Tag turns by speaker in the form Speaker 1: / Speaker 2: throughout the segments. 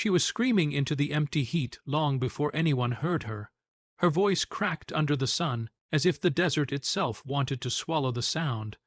Speaker 1: She was screaming into the empty heat long before anyone heard her. Her voice cracked under the sun, as if the desert itself wanted to swallow the sound.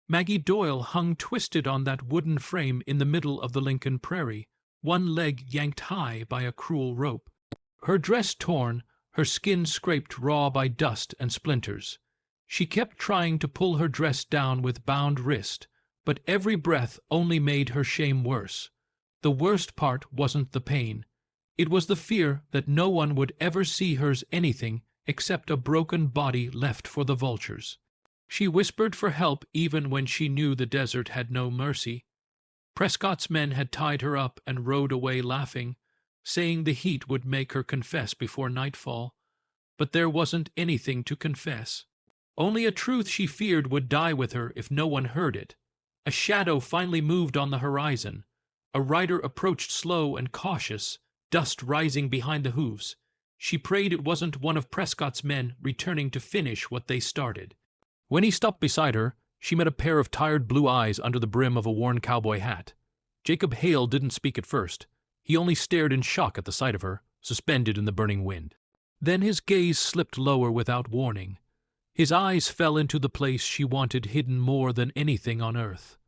Speaker 1: Maggie Doyle hung twisted on that wooden frame in the middle of the Lincoln Prairie, one leg yanked high by a cruel rope. Her dress torn, her skin scraped raw by dust and splinters. She kept trying to pull her dress down with bound wrist, but every breath only made her shame worse. The worst part wasn't the pain. It was the fear that no one would ever see hers anything except a broken body left for the vultures. She whispered for help even when she knew the desert had no mercy. Prescott's men had tied her up and rode away laughing, saying the heat would make her confess before nightfall. But there wasn't anything to confess. Only a truth she feared would die with her if no one heard it. A shadow finally moved on the horizon. A rider approached slow and cautious, dust rising behind the hooves. She prayed it wasn't one of Prescott's men returning to finish what they started. When he stopped beside her, she met a pair of tired blue eyes under the brim of a worn cowboy hat. Jacob Hale didn't speak at first. He only stared in shock at the sight of her, suspended in the burning wind. Then his gaze slipped lower without warning. His eyes fell into the place she wanted hidden more than anything on earth.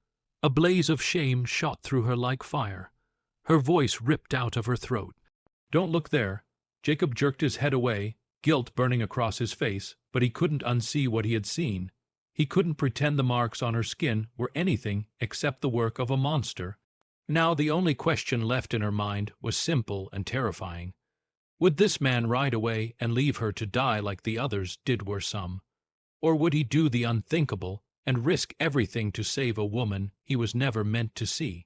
Speaker 1: A blaze of shame shot through her like fire. Her voice ripped out of her throat. "Don't look there." Jacob jerked his head away, guilt burning across his face, but he couldn't unsee what he had seen. He couldn't pretend the marks on her skin were anything except the work of a monster. Now the only question left in her mind was simple and terrifying. Would this man ride away and leave her to die like the others did were some? Or would he do the unthinkable and risk everything to save a woman he was never meant to see?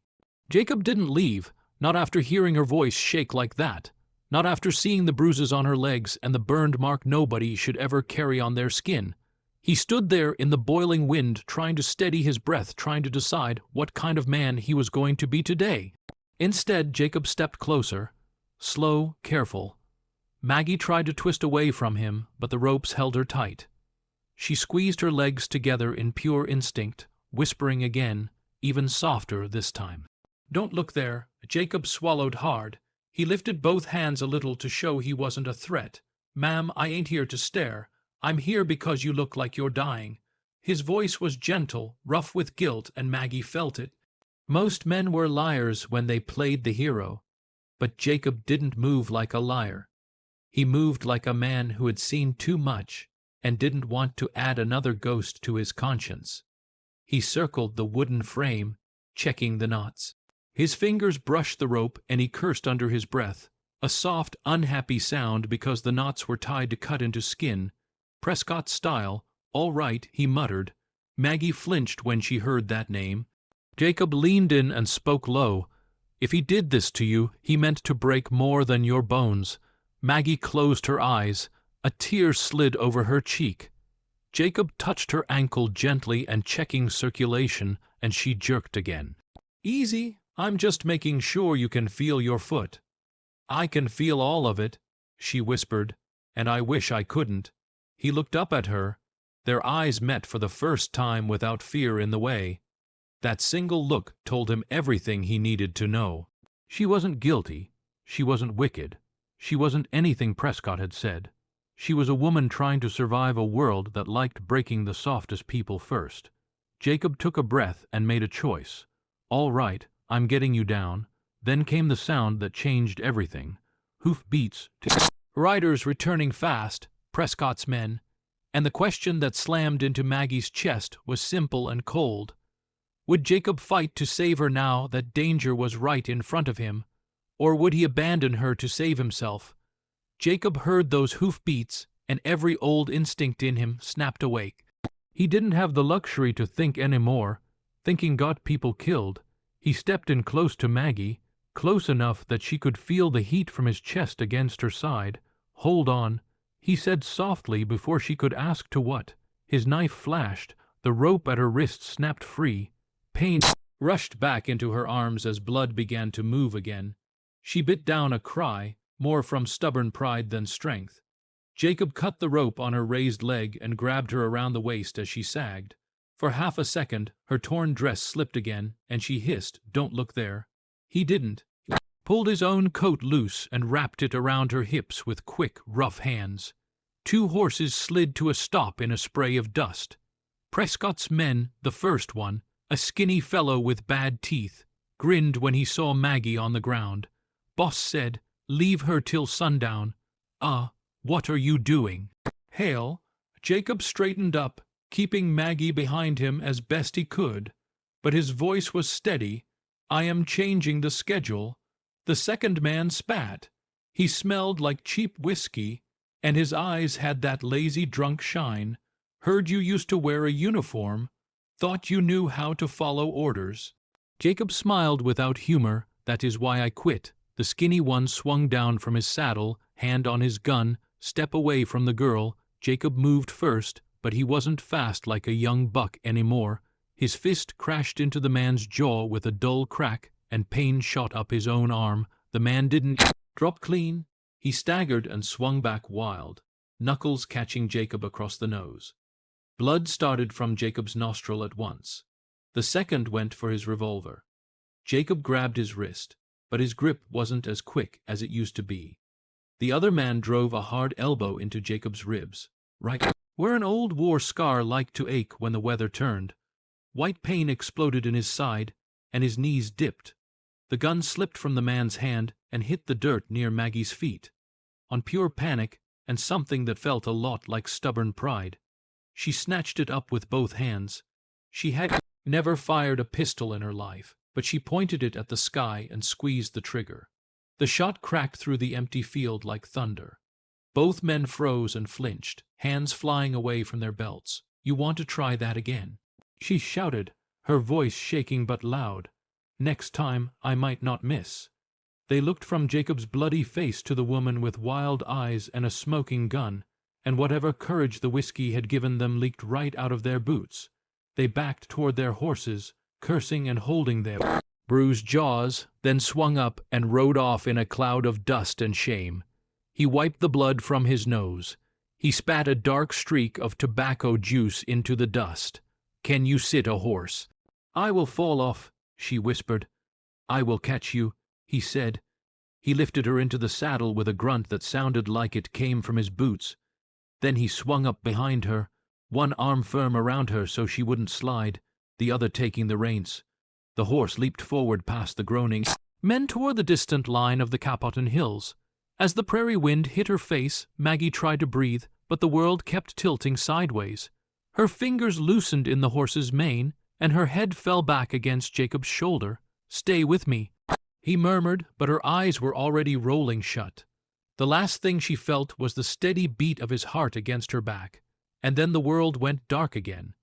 Speaker 1: Jacob didn't leave, not after hearing her voice shake like that, not after seeing the bruises on her legs and the burned mark nobody should ever carry on their skin. He stood there in the boiling wind, trying to steady his breath, trying to decide what kind of man he was going to be today. Instead, Jacob stepped closer, slow, careful. Maggie tried to twist away from him, but the ropes held her tight. She squeezed her legs together in pure instinct, whispering again, even softer this time. "Don't look there." Jacob swallowed hard. He lifted both hands a little to show he wasn't a threat. "Ma'am, I ain't here to stare. I'm here because you look like you're dying." His voice was gentle, rough with guilt, and Maggie felt it. Most men were liars when they played the hero, but Jacob didn't move like a liar. He moved like a man who had seen too much and didn't want to add another ghost to his conscience. He circled the wooden frame, checking the knots. His fingers brushed the rope, and he cursed under his breath, a soft, unhappy sound because the knots were tied to cut into skin. Prescott style. "All right," he muttered. Maggie flinched when she heard that name. Jacob leaned in and spoke low. "If he did this to you, he meant to break more than your bones." Maggie closed her eyes. A tear slid over her cheek. Jacob touched her ankle gently and checking circulation, and she jerked again. "Easy. I'm just making sure you can feel your foot." "I can feel all of it," she whispered, "and I wish I couldn't." He looked up at her. Their eyes met for the first time without fear in the way. That single look told him everything he needed to know. She wasn't guilty. She wasn't wicked. She wasn't anything Prescott had said. She was a woman trying to survive a world that liked breaking the softest people first. Jacob took a breath and made a choice. "All right, I'm getting you down." Then came the sound that changed everything. Hoof beats, riders returning fast, Prescott's men, and the question that slammed into Maggie's chest was simple and cold. Would Jacob fight to save her now that danger was right in front of him, or would he abandon her to save himself? Jacob heard those hoof beats, and every old instinct in him snapped awake. He didn't have the luxury to think any more. Thinking got people killed. He stepped in close to Maggie, close enough that she could feel the heat from his chest against her side. "Hold on," he said softly before she could ask to what. His knife flashed. The rope at her wrist snapped free. Pain rushed back into her arms as blood began to move again. She bit down a cry, more from stubborn pride than strength. Jacob cut the rope on her raised leg and grabbed her around the waist as she sagged. For half a second, her torn dress slipped again, and she hissed, "Don't look there." He didn't. pulled his own coat loose and wrapped it around her hips with quick, rough hands. 2 horses slid to a stop in a spray of dust. Prescott's men, the first one, a skinny fellow with bad teeth, grinned when he saw Maggie on the ground. Boss said, "Leave her till sundown." What are you doing?" "Hail." Jacob straightened up, keeping Maggie behind him as best he could, but his voice was steady. "I am changing the schedule." The second man spat. He smelled like cheap whiskey, and his eyes had that lazy drunk shine. "Heard you used to wear a uniform. Thought you knew how to follow orders." Jacob smiled without humor. "That is why I quit." The skinny one swung down from his saddle, hand on his gun, step away from the girl. Jacob moved first, but he wasn't fast like a young buck anymore. His fist crashed into the man's jaw with a dull crack, and pain shot up his own arm. The man didn't drop clean. He staggered and swung back wild, knuckles catching Jacob across the nose. Blood started from Jacob's nostril at once. The second went for his revolver. Jacob grabbed his wrist, but his grip wasn't as quick as it used to be. The other man drove a hard elbow into Jacob's ribs, right where an old war scar liked to ache when the weather turned. White pain exploded in his side, and his knees dipped. The gun slipped from the man's hand and hit the dirt near Maggie's feet. On pure panic, and something that felt a lot like stubborn pride, she snatched it up with both hands. She had never fired a pistol in her life, but she pointed it at the sky and squeezed the trigger. The shot cracked through the empty field like thunder. Both men froze and flinched, hands flying away from their belts. "You want to try that again?" she shouted, her voice shaking but loud. "Next time I might not miss." They looked from Jacob's bloody face to the woman with wild eyes and a smoking gun, and whatever courage the whiskey had given them leaked right out of their boots. They backed toward their horses, cursing and holding their bruised jaws, then swung up and rode off in a cloud of dust and shame. He wiped the blood from his nose. He spat a dark streak of tobacco juice into the dust. "Can you sit a horse?" "I will fall off," she whispered. "I will catch you," he said. He lifted her into the saddle with a grunt that sounded like it came from his boots. Then he swung up behind her, one arm firm around her so she wouldn't slide, the other taking the reins. The horse leaped forward past the groaning men toward the distant line of the Cowboy hills. As the prairie wind hit her face, Maggie tried to breathe, but the world kept tilting sideways. Her fingers loosened in the horse's mane, and her head fell back against Jacob's shoulder. "Stay with me," he murmured, but her eyes were already rolling shut. The last thing she felt was the steady beat of his heart against her back, and then the world went dark again.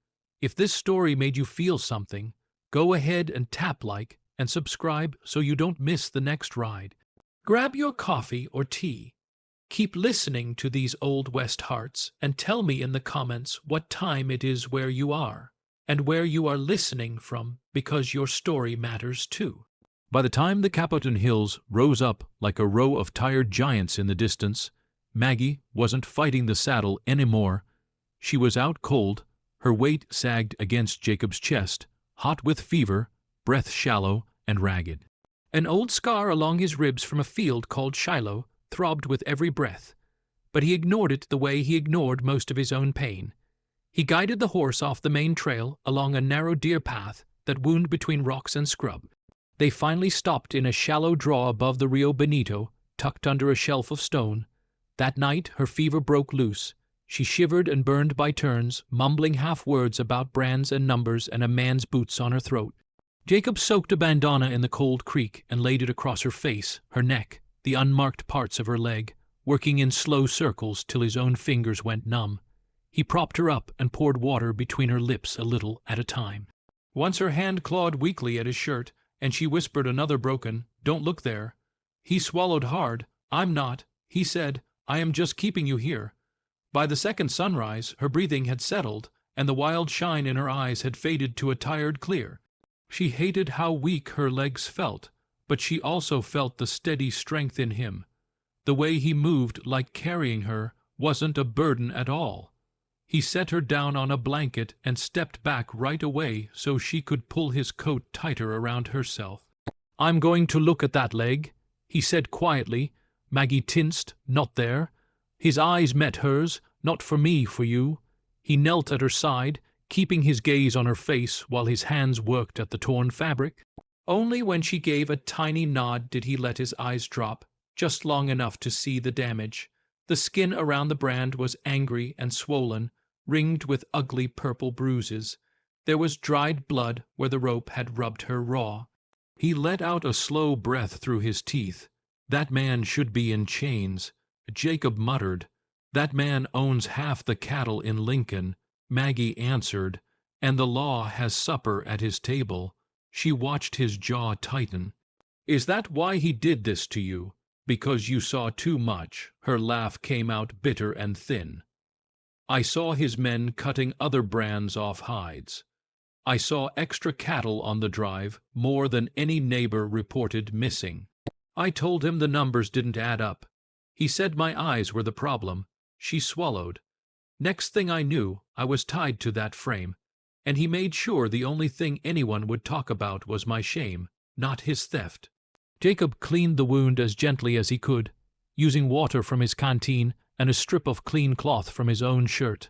Speaker 1: If this story made you feel something, go ahead and tap like and subscribe so you don't miss the next ride. Grab your coffee or tea. Keep listening to these Old West hearts and tell me in the comments what time it is where you are, and where you are listening from, because your story matters too. By the time the Cowboy hills rose up like a row of tired giants in the distance, Maggie wasn't fighting the saddle anymore. She was out cold, her weight sagged against Jacob's chest, hot with fever, breath shallow and ragged. An old scar along his ribs from a field called Shiloh throbbed with every breath, but he ignored it the way he ignored most of his own pain. He guided the horse off the main trail along a narrow deer path that wound between rocks and scrub. They finally stopped in a shallow draw above the Rio Benito, tucked under a shelf of stone. That night her fever broke loose. She shivered and burned by turns, mumbling half-words about brands and numbers and a man's boots on her throat. Jacob soaked a bandana in the cold creek and laid it across her face, her neck, the unmarked parts of her leg, working in slow circles till his own fingers went numb. He propped her up and poured water between her lips a little at a time. Once her hand clawed weakly at his shirt, and she whispered another broken, "Don't look there." He swallowed hard. "I'm not," he said. "I am just keeping you here." By the second sunrise, her breathing had settled, and the wild shine in her eyes had faded to a tired clear. She hated how weak her legs felt, but she also felt the steady strength in him. The way he moved, like carrying her, wasn't a burden at all. He set her down on a blanket and stepped back right away so she could pull his coat tighter around herself. "I'm going to look at that leg," he said quietly. Maggie tensed. Not there. His eyes met hers. Not for me, for you. He knelt at her side, keeping his gaze on her face while his hands worked at the torn fabric. Only when she gave a tiny nod did he let his eyes drop, just long enough to see the damage. The skin around the brand was angry and swollen, ringed with ugly purple bruises. There was dried blood where the rope had rubbed her raw. He let out a slow breath through his teeth. That man should be in chains. Jacob muttered. That man owns half the cattle in Lincoln. Maggie answered. And the law has supper at his table. She watched his jaw tighten. Is that why he did this to you? Because you saw too much. Her laugh came out bitter and thin. I saw his men cutting other brands off hides. I saw extra cattle on the drive, more than any neighbor reported missing. I told him the numbers didn't add up. He said my eyes were the problem. She swallowed. Next thing I knew, I was tied to that frame, and he made sure the only thing anyone would talk about was my shame, not his theft. Jacob cleaned the wound as gently as he could, using water from his canteen and a strip of clean cloth from his own shirt.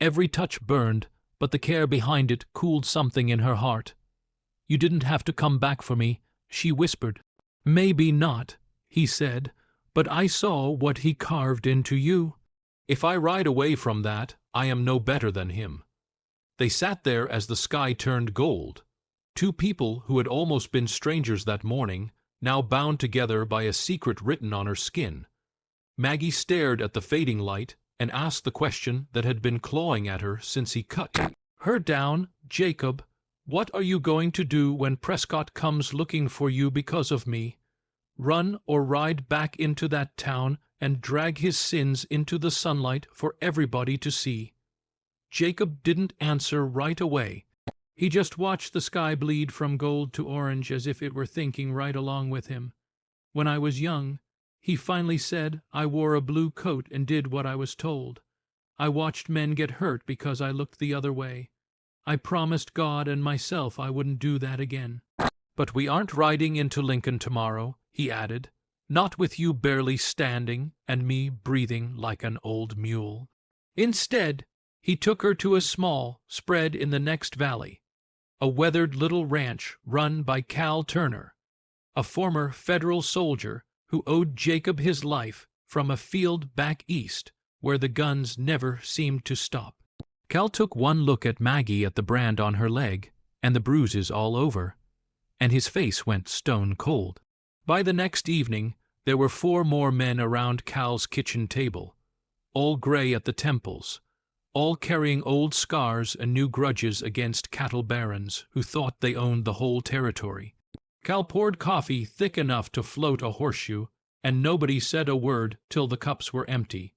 Speaker 1: Every touch burned, but the care behind it cooled something in her heart. You didn't have to come back for me, she whispered. Maybe not, he said, but I saw what he carved into you. If I ride away from that, I am no better than him. They sat there as the sky turned gold. Two people who had almost been strangers that morning, now bound together by a secret written on her skin. Maggie stared at the fading light and asked the question that had been clawing at her since he cut her down. Jacob, what are you going to do when Prescott comes looking for you because of me? Run or ride back into that town and drag his sins into the sunlight for everybody to see? Jacob didn't answer right away. He just watched the sky bleed from gold to orange as if it were thinking right along with him. When I was young, he finally said, I wore a blue coat and did what I was told. I watched men get hurt because I looked the other way. I promised God and myself I wouldn't do that again. But we aren't riding into Lincoln tomorrow, he added, not with you barely standing and me breathing like an old mule. Instead, he took her to a small spread in the next valley, a weathered little ranch run by Cal Turner, a former federal soldier who owed Jacob his life from a field back east where the guns never seemed to stop. Cal took one look at Maggie at the brand on her leg and the bruises all over, and his face went stone cold. By the next evening, there were 4 more men around Cal's kitchen table, all gray at the temples, all carrying old scars and new grudges against cattle barons who thought they owned the whole territory. Cal poured coffee thick enough to float a horseshoe, and nobody said a word till the cups were empty.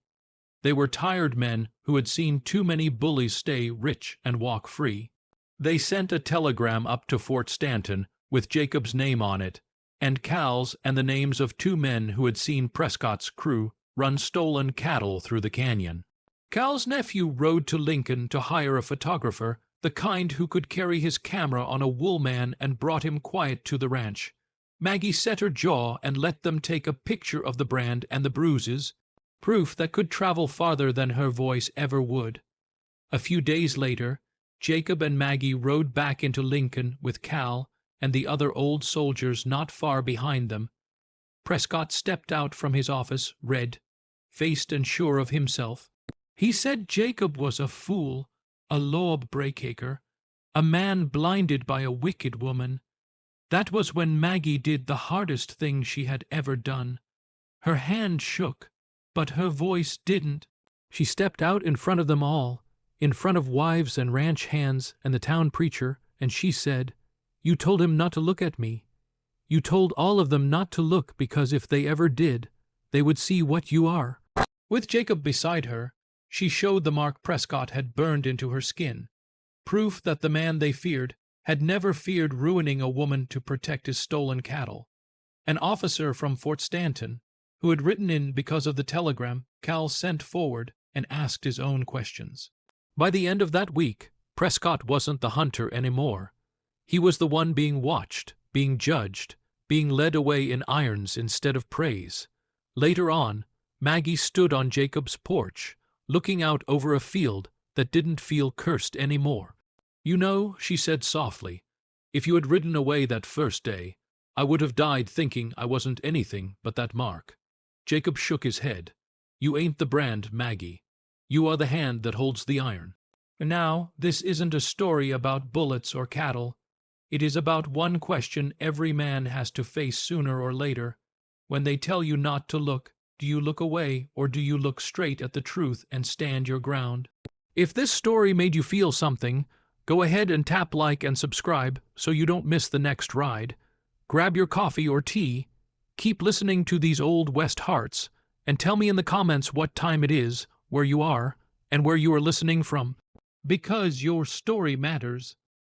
Speaker 1: They were tired men who had seen too many bullies stay rich and walk free. They sent a telegram up to Fort Stanton with Jacob's name on it, and Cal's and the names of 2 men who had seen Prescott's crew run stolen cattle through the canyon. Cal's nephew rode to Lincoln to hire a photographer, the kind who could carry his camera on a wool man, and brought him quiet to the ranch. Maggie set her jaw and let them take a picture of the brand and the bruises, proof that could travel farther than her voice ever would. A few days later, Jacob and Maggie rode back into Lincoln with Cal and the other old soldiers not far behind them. Prescott stepped out from his office, red, faced and sure of himself. He said Jacob was a fool, a law-breaker, a man blinded by a wicked woman. That was when Maggie did the hardest thing she had ever done. Her hand shook, but her voice didn't. She stepped out in front of them all, in front of wives and ranch hands and the town preacher, and she said, You told him not to look at me. You told all of them not to look because if they ever did, they would see what you are. With Jacob beside her, she showed the mark Prescott had burned into her skin, proof that the man they feared had never feared ruining a woman to protect his stolen cattle. An officer from Fort Stanton, who had written in because of the telegram, Cal sent forward and asked his own questions. By the end of that week, Prescott wasn't the hunter anymore. He was the one being watched, being judged, being led away in irons instead of praise. Later on, Maggie stood on Jacob's porch, looking out over a field that didn't feel cursed anymore. "You know," she said softly, "if you had ridden away that first day, I would have died thinking I wasn't anything but that mark." Jacob shook his head. "You ain't the brand, Maggie. You are the hand that holds the iron." Now, this isn't a story about bullets or cattle. It is about one question every man has to face sooner or later. When they tell you not to look, do you look away or do you look straight at the truth and stand your ground? If this story made you feel something, go ahead and tap like and subscribe so you don't miss the next ride. Grab your coffee or tea, keep listening to these old West hearts, and tell me in the comments what time it is, where you are, and where you are listening from. Because your story matters.